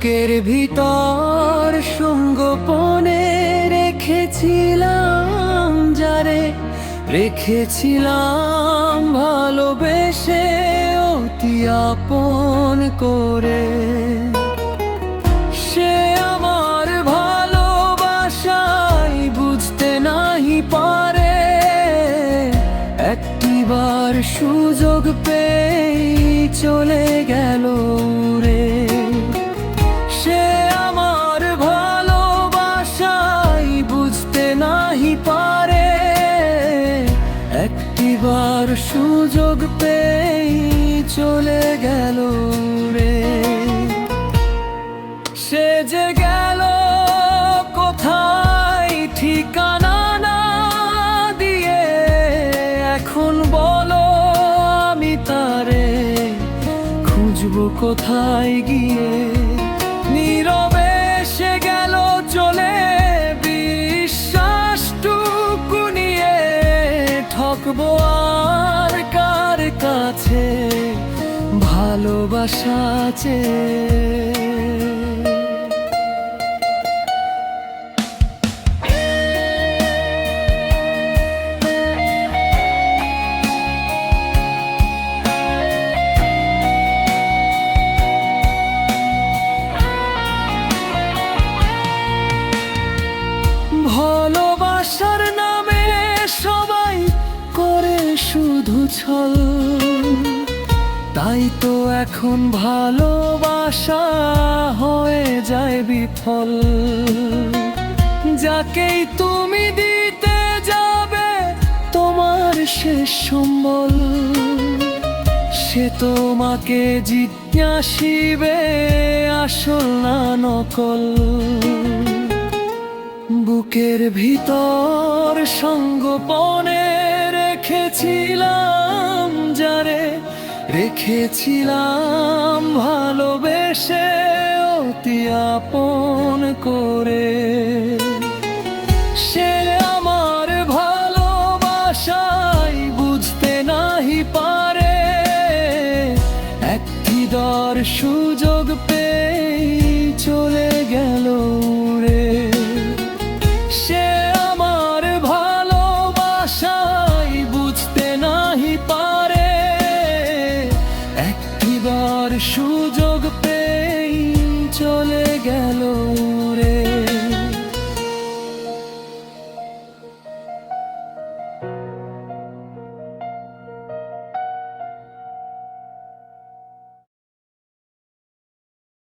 বুকের ভিতর সঙ্গোপনে রেখেছিলাম যারে, রেখেছিলাম ভালোবেসে অতি আপন করে। সে আমার ভালোবাসাই বুঝতে নাহি পারে, একটিবার সুযোগ পেয়ে চলে গেল রে। সে আমার ভালোবাসাই বুঝতে নাহি পারে, একটিবার সুযোগ পেয়ে চলে গেল রে। সে যে গেল কোথায় ঠিকানা না দিয়ে, এখন বলো আমি তারে খুঁজবো কোথায় গিয়ে। নীরবে সে গেল চলে বিশ্বাসটুকু নিয়ে, ঠকবো আর কার কাছে ভালোবাসা চেয়ে। ভালোবাসার নামে সবাই করে শুধু ছল, তাই তো এখন ভালোবাসা হয়ে যায় বিফল। যাকেই তুমি দিতে যাবে তোমার শেষ সম্বল, সে তোমাকে জিজ্ঞাসিবে আসল না নকল। বুকের ভিতর সঙ্গোপনে রেখেছিলাম যারে, রেখেছিলাম ভালোবেসে অতি আপন করে। সে আমার ভালোবাসাই বুঝতে নাহি পারে, একটিবার সুযোগ পেয়ে চলে গেল রে। সে আমার ভালোবাসাই বুঝতে নাহি পারে, একটিবার সুযোগ পেয়ে চলে গেল রে।